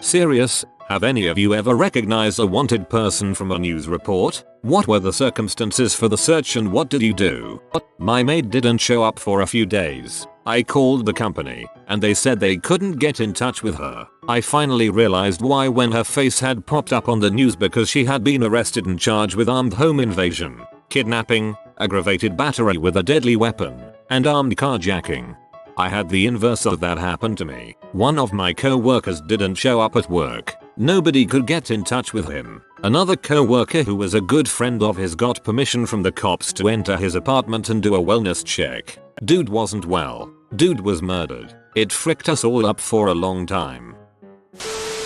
Serious, have any of you ever recognized a wanted person from a news report? What were the circumstances for the search and what did you do? My maid didn't show up for a few days. I called the company, and they said they couldn't get in touch with her. I finally realized why when her face had popped up on the news, because she had been arrested and charged with armed home invasion, kidnapping, aggravated battery with a deadly weapon, and armed carjacking. I had the inverse of that happen to me. One of my co-workers didn't show up at work. Nobody could get in touch with him. Another co-worker who was a good friend of his got permission from the cops to enter his apartment and do a wellness check. Dude wasn't well. Dude was murdered. It fricked us all up for a long time.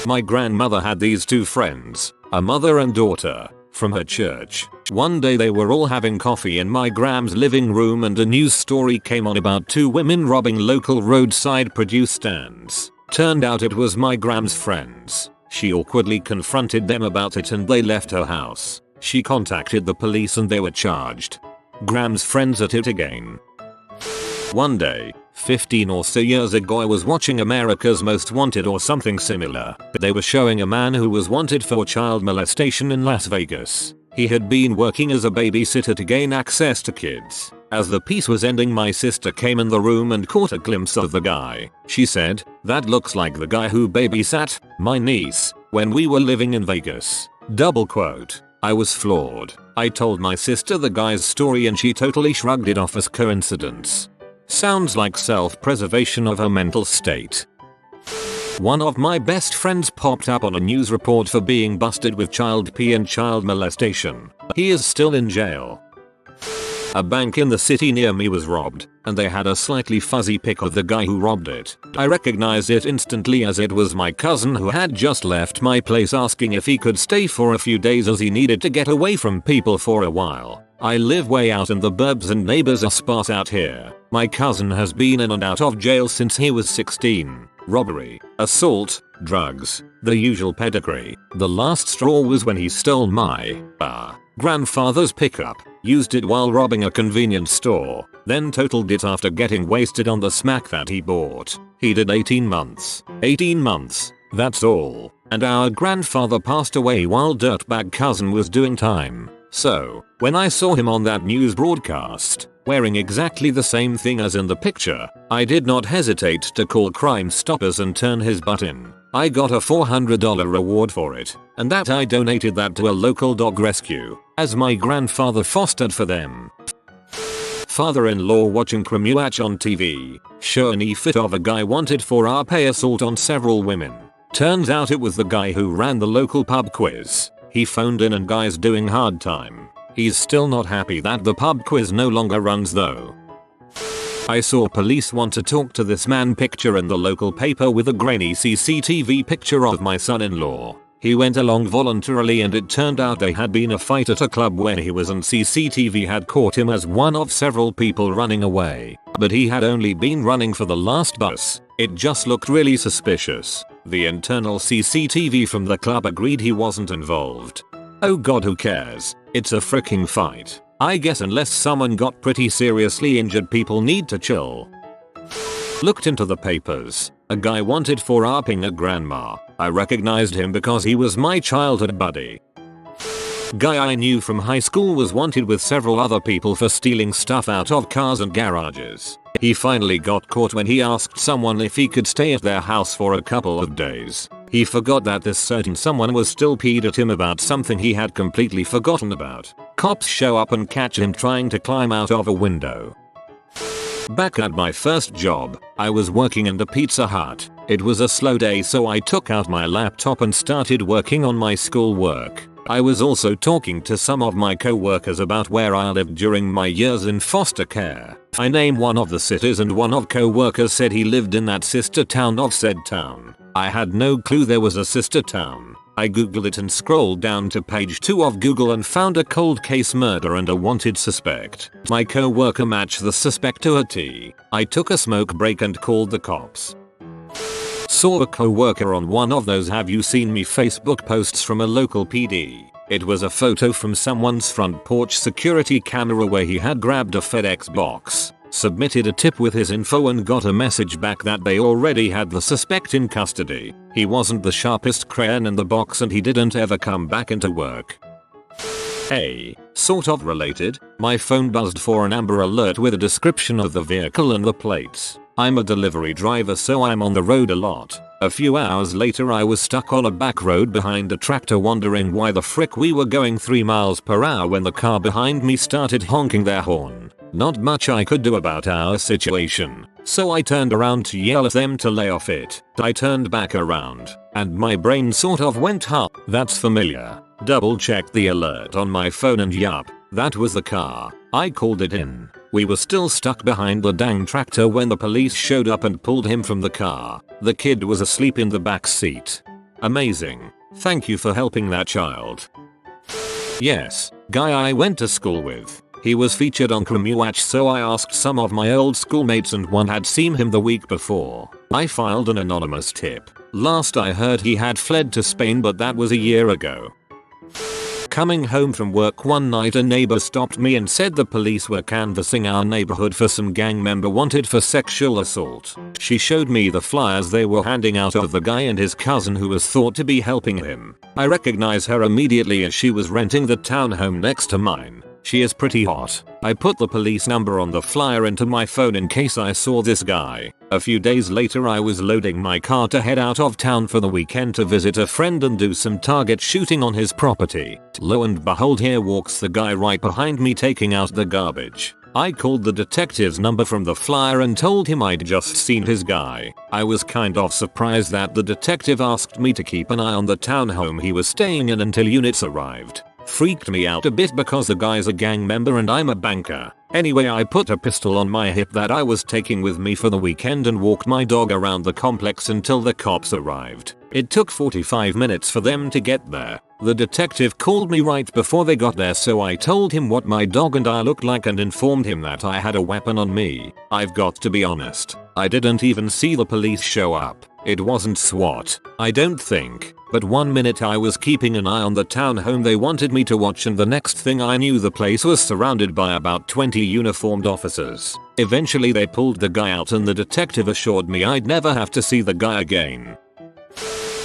My grandmother had these two friends, a mother and daughter, from her church. One day they were all having coffee in my gram's living room and a news story came on about two women robbing local roadside produce stands. Turned out it was my gram's friends. She awkwardly confronted them about it and they left her house. She contacted the police and they were charged. Gram's friends at it again. One day, 15 or so years ago, I was watching America's Most Wanted or something similar. They were showing a man who was wanted for child molestation in Las Vegas. He had been working as a babysitter to gain access to kids. As the piece was ending, my sister came in the room and caught a glimpse of the guy. She said, "That looks like the guy who babysat my niece when we were living in Vegas." Double quote. I was floored. I told my sister the guy's story and she totally shrugged it off as coincidence. Sounds like self-preservation of her mental state. One of my best friends popped up on a news report for being busted with child pee and child molestation. He is still in jail. A bank in the city near me was robbed, and they had a slightly fuzzy pic of the guy who robbed it. I recognized it instantly as it was my cousin who had just left my place asking if he could stay for a few days as he needed to get away from people for a while. I live way out in the burbs and neighbors are sparse out here. My cousin has been in and out of jail since he was 16. Robbery, assault, drugs, the usual pedigree. The last straw was when he stole my grandfather's pickup, used it while robbing a convenience store, then totaled it after getting wasted on the smack that he bought. He did 18 months. 18 months, that's all. And our grandfather passed away while dirtbag cousin was doing time. So, when I saw him on that news broadcast, wearing exactly the same thing as in the picture, I did not hesitate to call Crime Stoppers and turn his butt in. I got a $400 reward for it, and that I donated that to a local dog rescue, as my grandfather fostered for them. Father-in-law watching crime watch on TV, show an e-fit of a guy wanted for RP assault on several women. Turns out it was the guy who ran the local pub quiz. He phoned in and guy's doing hard time. He's still not happy that the pub quiz no longer runs though. I saw police want to talk to this man picture in the local paper with a grainy CCTV picture of my son-in-law. He went along voluntarily and it turned out they had been a fight at a club where he was and CCTV had caught him as one of several people running away. But he had only been running for the last bus. It just looked really suspicious. The internal CCTV from the club agreed he wasn't involved. Oh god, who cares? It's a freaking fight. I guess unless someone got pretty seriously injured, people need to chill. Looked into the papers. A guy wanted for RPing a grandma. I recognized him because he was my childhood buddy. Guy I knew from high school was wanted with several other people for stealing stuff out of cars and garages. He finally got caught when he asked someone if he could stay at their house for a couple of days. He forgot that this certain someone was still peed at him about something he had completely forgotten about. Cops show up and catch him trying to climb out of a window. Back at my first job, I was working in the Pizza Hut. It was a slow day, so I took out my laptop and started working on my schoolwork. I was also talking to some of my co-workers about where I lived during my years in foster care. I named one of the cities and one of co-workers said he lived in that sister town of said town. I had no clue there was a sister town. I googled it and scrolled down to page 2 of Google and found a cold case murder and a wanted suspect. My co-worker matched the suspect to a T. I took a smoke break and called the cops. Saw a co-worker on one of those "have you seen me" Facebook posts from a local PD. It was a photo from someone's front porch security camera where he had grabbed a FedEx box. submitted a tip with his info and got a message back that they already had the suspect in custody. He wasn't the sharpest crayon in the box and he didn't ever come back into work. Hey, sort of related, my phone buzzed for an Amber Alert with a description of the vehicle and the plates. I'm a delivery driver, so I'm on the road a lot. A few hours later I was stuck on a back road behind a tractor wondering why the frick we were going 3 miles per hour when the car behind me started honking their horn. Not much I could do about our situation, so I turned around to yell at them to lay off it. I turned back around, and my brain sort of went, huh, that's familiar. Double checked the alert on my phone and yup, that was the car. I called it in. We were still stuck behind the dang tractor when the police showed up and pulled him from the car. The kid was asleep in the back seat. Amazing. Thank you for helping that child. Yes, guy I went to school with. He was featured on Crumwatch, so I asked some of my old schoolmates and one had seen him the week before. I filed an anonymous tip. Last I heard he had fled to Spain, but that was a year ago. Coming home from work one night, a neighbor stopped me and said the police were canvassing our neighborhood for some gang member wanted for sexual assault. She showed me the flyers they were handing out of the guy and his cousin who was thought to be helping him. I recognize her immediately as she was renting the townhome next to mine. She is pretty hot. I put the police number on the flyer into my phone in case I saw this guy. A few days later I was loading my car to head out of town for the weekend to visit a friend and do some target shooting on his property. Lo and behold, here walks the guy right behind me taking out the garbage. I called the detective's number from the flyer and told him I'd just seen his guy. I was kind of surprised that the detective asked me to keep an eye on the townhome he was staying in until units arrived. Freaked me out a bit because the guy's a gang member and I'm a banker. Anyway, I put a pistol on my hip that I was taking with me for the weekend and walked my dog around the complex until the cops arrived. It took 45 minutes for them to get there. The detective called me right before they got there, so I told him what my dog and I looked like and informed him that I had a weapon on me. I've got to be honest, I didn't even see the police show up. It wasn't SWAT, I don't think. But one minute I was keeping an eye on the townhome they wanted me to watch, and the next thing I knew the place was surrounded by about 20 uniformed officers. Eventually they pulled the guy out and the detective assured me I'd never have to see the guy again.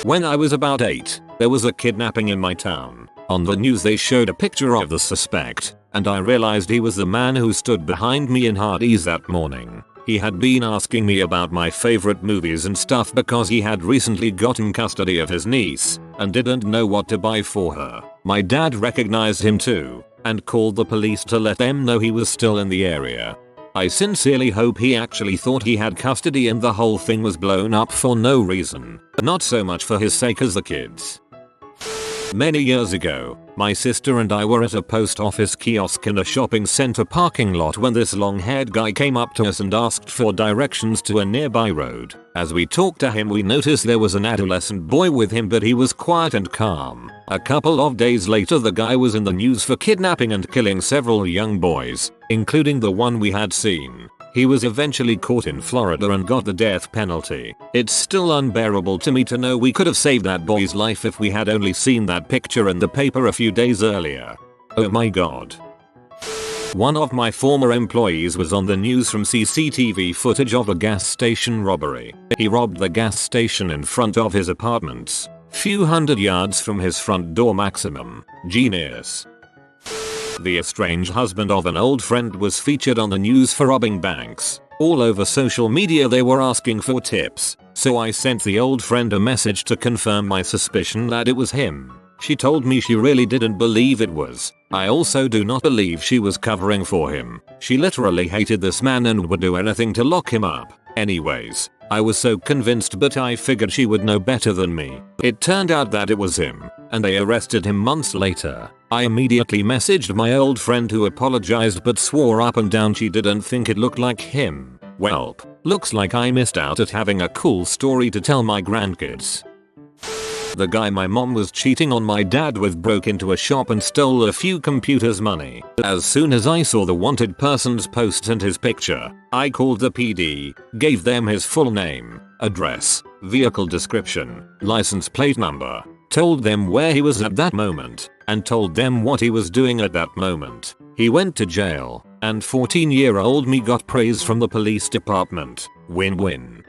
When I was about 8, there was a kidnapping in my town. On the news they showed a picture of the suspect, and I realized he was the man who stood behind me in Hardee's that morning. He had been asking me about my favorite movies and stuff because he had recently gotten custody of his niece and didn't know what to buy for her. My dad recognized him too and called the police to let them know he was still in the area. I sincerely hope he actually thought he had custody and the whole thing was blown up for no reason. Not so much for his sake as the kids. Many years ago, my sister and I were at a post office kiosk in a shopping center parking lot when this long-haired guy came up to us and asked for directions to a nearby road. As we talked to him, we noticed there was an adolescent boy with him, but he was quiet and calm. A couple of days later, the guy was in the news for kidnapping and killing several young boys, including the one we had seen. He was eventually caught in Florida and got the death penalty. It's still unbearable to me to know we could have saved that boy's life if we had only seen that picture in the paper a few days earlier. Oh my god. One of my former employees was on the news from CCTV footage of a gas station robbery. He robbed the gas station in front of his apartments, few hundred yards from his front door maximum. Genius. The estranged husband of an old friend was featured on the news for robbing banks. All over social media they were asking for tips, so I sent the old friend a message to confirm my suspicion that it was him. She told me she really didn't believe it was. I also do not believe she was covering for him. She literally hated this man and would do anything to lock him up. Anyways, I was so convinced, but I figured she would know better than me. It turned out that it was him, and they arrested him months later. I immediately messaged my old friend who apologized but swore up and down she didn't think it looked like him. Welp, looks like I missed out at having a cool story to tell my grandkids. The guy my mom was cheating on my dad with broke into a shop and stole a few computers' money. As soon as I saw the wanted person's post and his picture, I called the PD, gave them his full name, address, vehicle description, license plate number, told them where he was at that moment, and told them what he was doing at that moment. He went to jail, and 14-year-old me got praise from the police department. Win-win.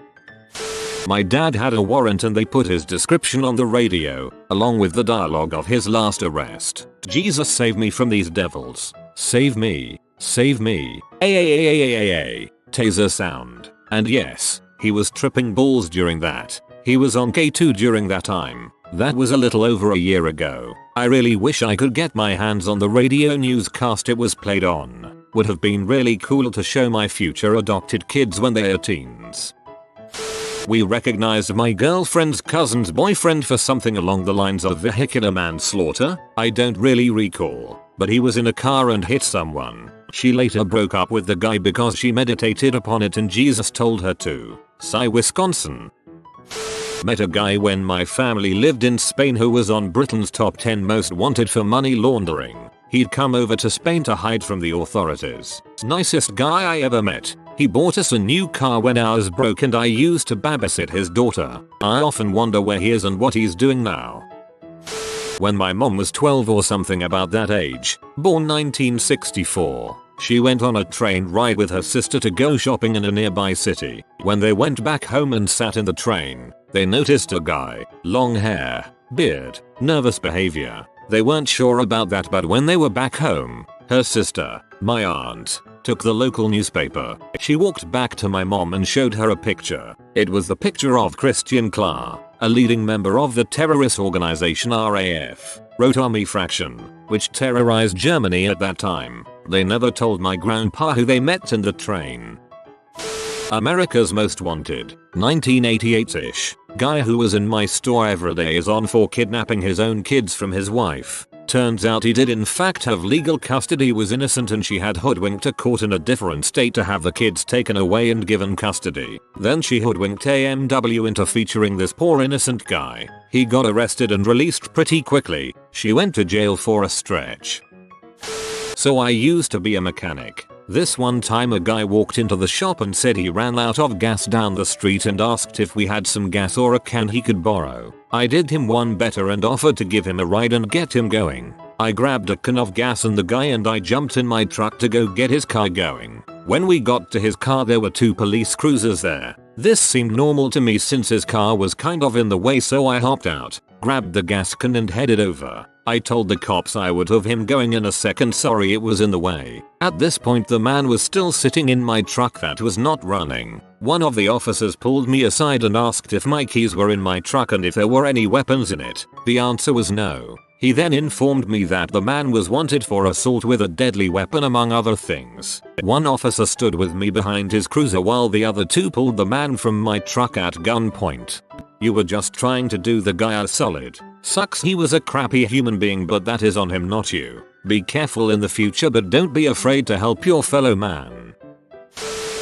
My dad had a warrant and they put his description on the radio, along with the dialogue of his last arrest. Jesus save me from these devils. Save me. Save me. Taser sound. And yes, he was tripping balls during that. He was on K2 during that time. That was a little over a year ago. I really wish I could get my hands on the radio newscast it was played on. Would have been really cool to show my future adopted kids when they are teens. We recognized my girlfriend's cousin's boyfriend for something along the lines of vehicular manslaughter. I don't really recall, but he was in a car and hit someone. She later broke up with the guy because she meditated upon it and Jesus told her to. Sigh, Wisconsin. Met a guy when my family lived in Spain who was on Britain's top 10 most wanted for money laundering. He'd come over to Spain to hide from the authorities. Nicest guy I ever met. He bought us a new car when ours broke and I used to babysit his daughter. I often wonder where he is and what he's doing now. When my mom was 12 or something about that age, born 1964, she went on a train ride with her sister to go shopping in a nearby city. When they went back home and sat in the train, they noticed a guy, long hair, beard, nervous behavior. They weren't sure about that, but when they were back home, her sister, my aunt, took the local newspaper. She walked back to my mom and showed her a picture. It was the picture of Christian Klar, a leading member of the terrorist organization RAF, Rote Army Fraction, which terrorized Germany at that time. They never told my grandpa who they met in the train. America's Most Wanted, 1988-ish. Guy who was in my store every day is on for kidnapping his own kids from his wife. Turns out he did in fact have legal custody, was innocent, and she had hoodwinked a court in a different state to have the kids taken away and given custody. Then she hoodwinked AMW into featuring this poor innocent guy. He got arrested and released pretty quickly. She went to jail for a stretch. So I used to be a mechanic. This one time a guy walked into the shop and said he ran out of gas down the street and asked if we had some gas or a can he could borrow. I did him one better and offered to give him a ride and get him going. I grabbed a can of gas and the guy and I jumped in my truck to go get his car going. When we got to his car there were 2 police cruisers there. This seemed normal to me since his car was kind of in the way, so I hopped out, grabbed the gas can and headed over. I told the cops I would have him going in a second, sorry it was in the way. At this point the man was still sitting in my truck that was not running. One of the officers pulled me aside and asked if my keys were in my truck and if there were any weapons in it. The answer was no. He then informed me that the man was wanted for assault with a deadly weapon among other things. One officer stood with me behind his cruiser while the other 2 pulled the man from my truck at gunpoint. You were just trying to do the guy a solid. Sucks he was a crappy human being, but that is on him, not you. Be careful in the future, but don't be afraid to help your fellow man.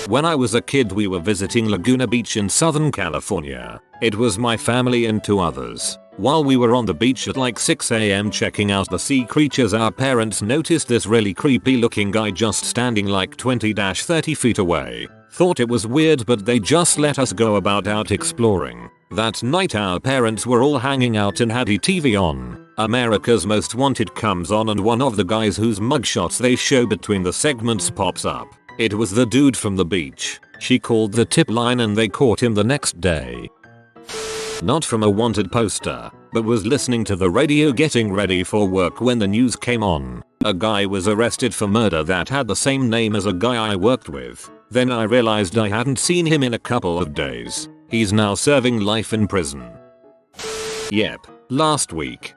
When I was a kid we were visiting Laguna Beach in Southern California. It was my family and 2 others. While we were on the beach at like 6 AM checking out the sea creatures, our parents noticed this really creepy looking guy just standing like 20-30 feet away. Thought it was weird, but they just let us go about out exploring. That night our parents were all hanging out and had TV on. America's Most Wanted comes on and one of the guys whose mugshots they show between the segments pops up. It was the dude from the beach. She called the tip line and they caught him the next day. Not from a wanted poster, but was listening to the radio getting ready for work when the news came on. A guy was arrested for murder that had the same name as a guy I worked with. Then I realized I hadn't seen him in a couple of days. He's now serving life in prison. Yep, last week,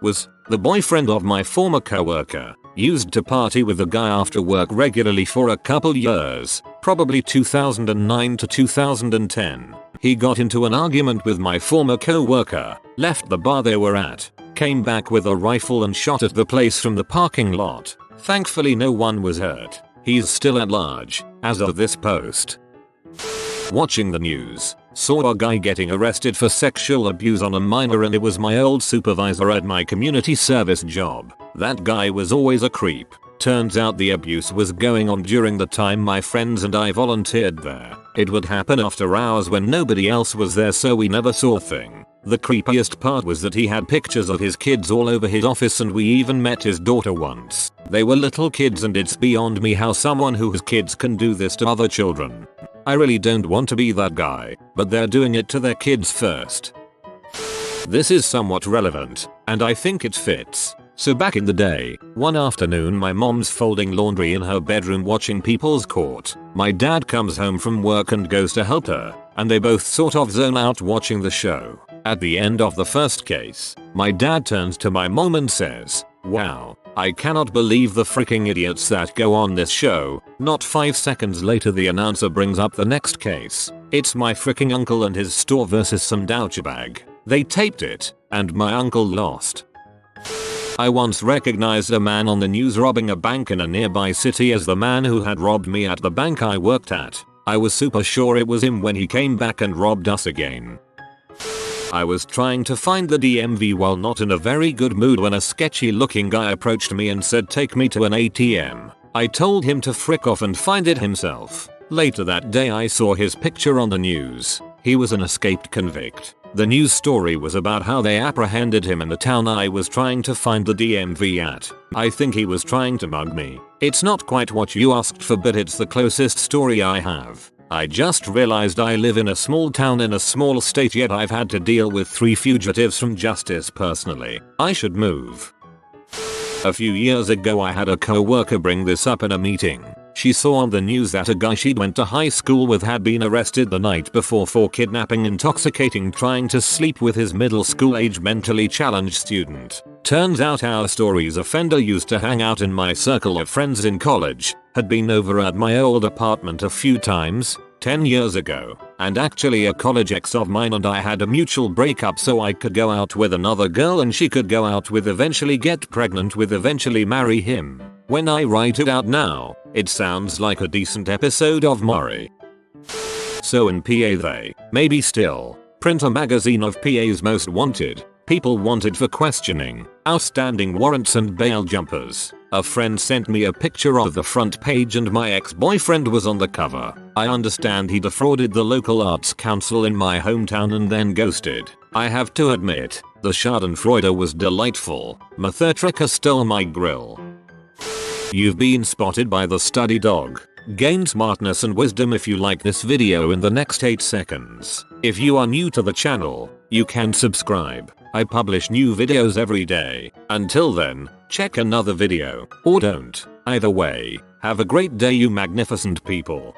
was the boyfriend of my former coworker. Used to party with the guy after work regularly for a couple years, probably 2009 to 2010. He got into an argument with my former coworker, left the bar they were at, came back with a rifle and shot at the place from the parking lot. Thankfully no one was hurt. He's still at large, as of this post. Watching the news, saw a guy getting arrested for sexual abuse on a minor, and it was my old supervisor at my community service job. That guy was always a creep. Turns out the abuse was going on during the time my friends and I volunteered there. It would happen after hours when nobody else was there, so we never saw a thing. The creepiest part was that he had pictures of his kids all over his office, and we even met his daughter once. They were little kids and it's beyond me how someone who has kids can do this to other children. I really don't want to be that guy, but they're doing it to their kids first. This is somewhat relevant, and I think it fits. So back in the day, one afternoon my mom's folding laundry in her bedroom watching People's Court. My dad comes home from work and goes to help her, and they both sort of zone out watching the show. At the end of the first case, my dad turns to my mom and says, "Wow, I cannot believe the freaking idiots that go on this show." Not 5 seconds later the announcer brings up the next case. It's my freaking uncle and his store versus some douchebag. They taped it, and my uncle lost. I once recognized a man on the news robbing a bank in a nearby city as the man who had robbed me at the bank I worked at. I was super sure it was him when he came back and robbed us again. I was trying to find the DMV while not in a very good mood when a sketchy looking guy approached me and said take me to an ATM. I told him to frick off and find it himself. Later that day I saw his picture on the news. He was an escaped convict. The news story was about how they apprehended him in the town I was trying to find the DMV at. I think he was trying to mug me. It's not quite what you asked for, but it's the closest story I have. I just realized I live in a small town in a small state, yet I've had to deal with 3 fugitives from justice personally. I should move. A few years ago I had a co-worker bring this up in a meeting. She saw on the news that a guy she'd went to high school with had been arrested the night before for kidnapping, intoxicating, trying to sleep with his middle school age mentally challenged student. Turns out our story's offender used to hang out in my circle of friends in college, had been over at my old apartment a few times, 10 years ago, and actually a college ex of mine and I had a mutual breakup so I could go out with another girl and she could go out with, eventually get pregnant with, eventually marry him. When I write it out now, it sounds like a decent episode of Maury. So in PA they, maybe still, print a magazine of PA's most wanted, people wanted for questioning, outstanding warrants and bail jumpers. A friend sent me a picture of the front page and my ex-boyfriend was on the cover. I understand he defrauded the local arts council in my hometown and then ghosted. I have to admit, the schadenfreude was delightful. Mathurtrika stole my grill. You've been spotted by the study dog. Gain smartness and wisdom if you like this video in the next 8 seconds. If you are new to the channel, you can subscribe. I publish new videos every day. Until then, check another video, or don't. Either way, have a great day you magnificent people.